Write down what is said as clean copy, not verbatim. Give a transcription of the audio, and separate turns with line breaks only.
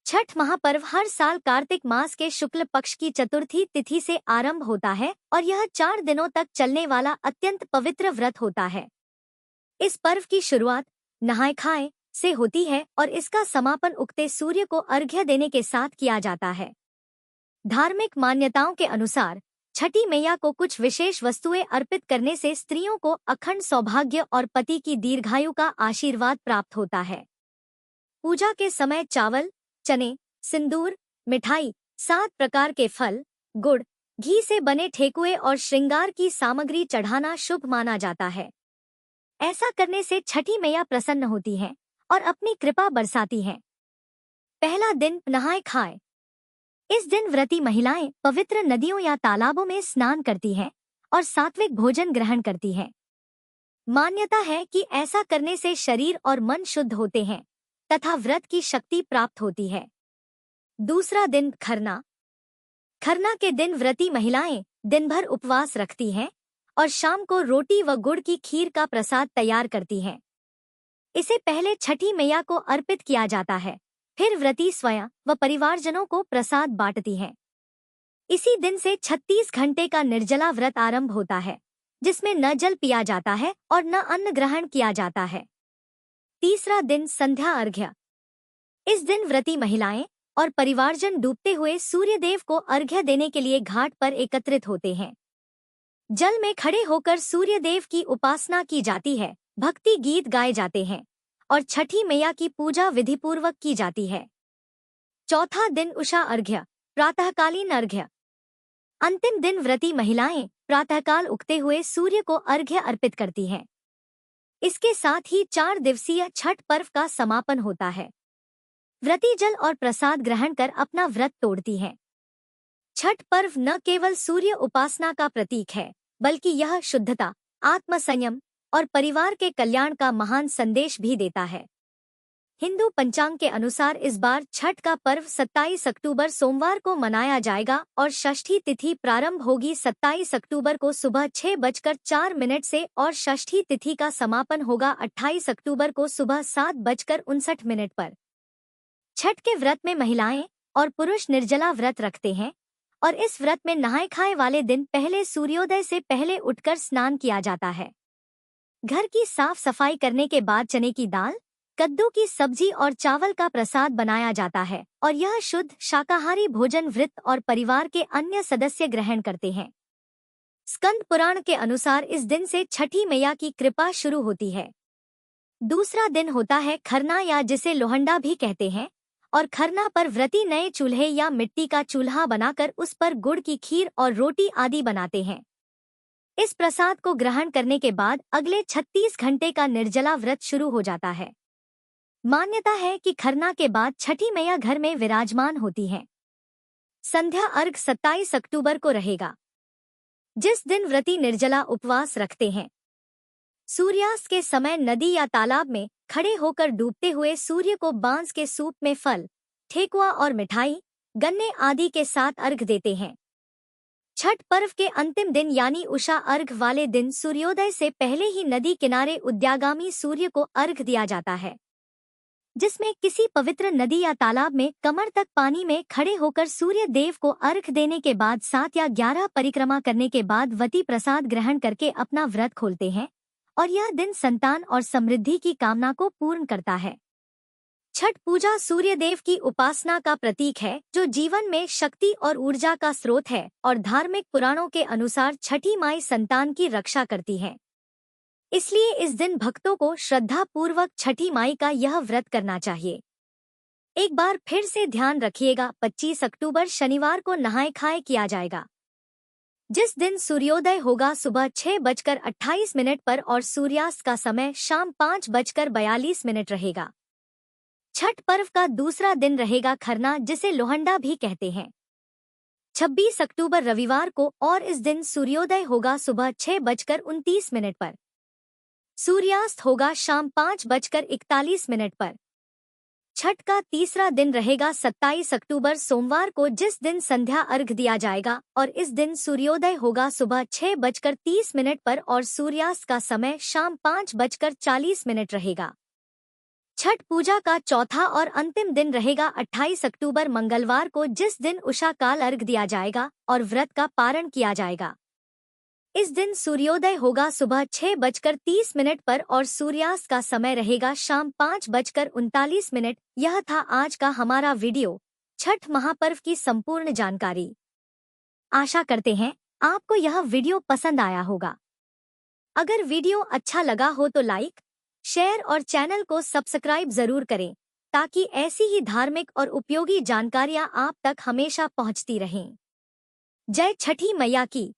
छठ महापर्व हर साल कार्तिक मास के शुक्ल पक्ष की चतुर्थी तिथि से आरंभ होता है और यह 4 दिनों तक चलने वाला अत्यंत पवित्र व्रत होता है। इस पर्व की शुरुआत नहाय खाए से होती है और इसका समापन उगते सूर्य को अर्घ्य देने के साथ किया जाता है। धार्मिक मान्यताओं के अनुसार छठी मैया को कुछ विशेष वस्तुएं अर्पित करने से स्त्रियों को अखंड सौभाग्य और पति की दीर्घायु का आशीर्वाद प्राप्त होता है। पूजा के समय चावल, चने, सिंदूर, मिठाई, 7 प्रकार के फल, गुड़, घी से बने ठेकुए और श्रृंगार की सामग्री चढ़ाना शुभ माना जाता है। ऐसा करने से छठी मैया प्रसन्न होती हैं और अपनी कृपा बरसाती हैं। पहला दिन नहाय खाए। इस दिन व्रती महिलाएं पवित्र नदियों या तालाबों में स्नान करती हैं और सात्विक भोजन ग्रहण करती हैं। मान्यता है कि ऐसा करने से शरीर और मन शुद्ध होते हैं तथा व्रत की शक्ति प्राप्त होती है। दूसरा दिन खरना। खरना के दिन व्रती महिलाएं दिन भर उपवास रखती हैं और शाम को रोटी व गुड़ की खीर का प्रसाद तैयार करती हैं। इसे पहले छठी मैया को अर्पित किया जाता है, फिर व्रती स्वयं व परिवारजनों को प्रसाद बांटती हैं। इसी दिन से 36 घंटे का निर्जला व्रत आरंभ होता है, जिसमें न जल पिया जाता है और न अन्न ग्रहण किया जाता है। तीसरा दिन संध्या अर्घ्य। इस दिन व्रती महिलाएं और परिवारजन डूबते हुए सूर्यदेव को अर्घ्य देने के लिए घाट पर एकत्रित होते हैं। जल में खड़े होकर सूर्यदेव की उपासना की जाती है, भक्ति गीत गाए जाते हैं और छठी मैया की पूजा विधिपूर्वक की जाती है। चौथा दिन उषा अर्घ्य, प्रातःकालीन अर्घ्य। अंतिम दिन व्रती महिलाएं प्रातःकाल उगते हुए सूर्य को अर्घ्य अर्पित करती हैं। इसके साथ ही 4 दिवसीय छठ पर्व का समापन होता है। व्रती जल और प्रसाद ग्रहण कर अपना व्रत तोड़ती हैं। छठ पर्व न केवल सूर्य उपासना का प्रतीक है, बल्कि यह शुद्धता, आत्मसंयम और परिवार के कल्याण का महान संदेश भी देता है। हिंदू पंचांग के अनुसार इस बार छठ का पर्व 27 अक्टूबर सोमवार को मनाया जाएगा और षष्ठी तिथि प्रारंभ होगी 27 अक्टूबर को सुबह 6:04 से और षष्ठी तिथि का समापन होगा 28 अक्टूबर को सुबह 7:59 पर। छठ के व्रत में महिलाएं और पुरुष निर्जला व्रत रखते हैं और इस व्रत में नहाय खाए वाले दिन पहले सूर्योदय से पहले उठकर स्नान किया जाता है। घर की साफ सफाई करने के बाद चने की दाल, कद्दू की सब्जी और चावल का प्रसाद बनाया जाता है और यह शुद्ध शाकाहारी भोजन व्रत और परिवार के अन्य सदस्य ग्रहण करते हैं। स्कंद पुराण के अनुसार इस दिन से छठी मैया की कृपा शुरू होती है। दूसरा दिन होता है खरना या जिसे लोहंडा भी कहते हैं और खरना पर व्रती नए चूल्हे या मिट्टी का चूल्हा बनाकर उस पर गुड़ की खीर और रोटी आदि बनाते हैं। इस प्रसाद को ग्रहण करने के बाद अगले 36 घंटे का निर्जला व्रत शुरू हो जाता है। मान्यता है कि खरना के बाद छठी मैया घर में विराजमान होती हैं। संध्या अर्घ 27 अक्टूबर को रहेगा, जिस दिन व्रती निर्जला उपवास रखते हैं। सूर्यास्त के समय नदी या तालाब में खड़े होकर डूबते हुए सूर्य को बांस के सूप में फल, ठेकुआ और मिठाई, गन्ने आदि के साथ अर्घ देते हैं। छठ पर्व के अंतिम दिन यानी उषा अर्घ वाले दिन सूर्योदय से पहले ही नदी किनारे उद्यागामी सूर्य को अर्घ दिया जाता है, जिसमें किसी पवित्र नदी या तालाब में कमर तक पानी में खड़े होकर सूर्य देव को अर्घ देने के बाद 7 या 11 परिक्रमा करने के बाद व्रती प्रसाद ग्रहण करके अपना व्रत खोलते हैं और यह दिन संतान और समृद्धि की कामना को पूर्ण करता है। छठ पूजा सूर्य देव की उपासना का प्रतीक है, जो जीवन में शक्ति और ऊर्जा का स्रोत है और धार्मिक पुराणों के अनुसार छठी माई संतान की रक्षा करती है। इसलिए इस दिन भक्तों को श्रद्धा पूर्वक छठी माई का यह व्रत करना चाहिए। एक बार फिर से ध्यान रखिएगा, 25 अक्टूबर शनिवार को नहाय खाए किया जाएगा, जिस दिन सूर्योदय होगा सुबह 6:28 पर और सूर्यास्त का समय शाम 5:42 रहेगा। छठ पर्व का दूसरा दिन रहेगा खरना, जिसे लोहंडा भी कहते हैं, 26 अक्टूबर रविवार को और इस दिन सूर्योदय होगा सुबह 6:29 पर। सूर्यास्त होगा शाम 5:41 पर। छठ का तीसरा दिन रहेगा 27 अक्टूबर सोमवार को, जिस दिन संध्या अर्घ दिया जाएगा और इस दिन सूर्योदय होगा सुबह 6:30 पर और सूर्यास्त का समय शाम 5:40 रहेगा। छठ पूजा का चौथा और अंतिम दिन रहेगा 28 अक्टूबर मंगलवार को, जिस दिन उषा काल अर्घ दिया जाएगा और व्रत का पारण किया जाएगा। इस दिन सूर्योदय होगा सुबह 6:30 पर और सूर्यास्त का समय रहेगा शाम 5:39। यह था आज का हमारा वीडियो, छठ महापर्व की संपूर्ण जानकारी। आशा करते हैं आपको यह वीडियो पसंद आया होगा। अगर वीडियो अच्छा लगा हो तो लाइक, शेयर और चैनल को सब्सक्राइब जरूर करें, ताकि ऐसी ही धार्मिक और उपयोगी जानकारियां आप तक हमेशा पहुंचती रहें। जय छठी मैया की।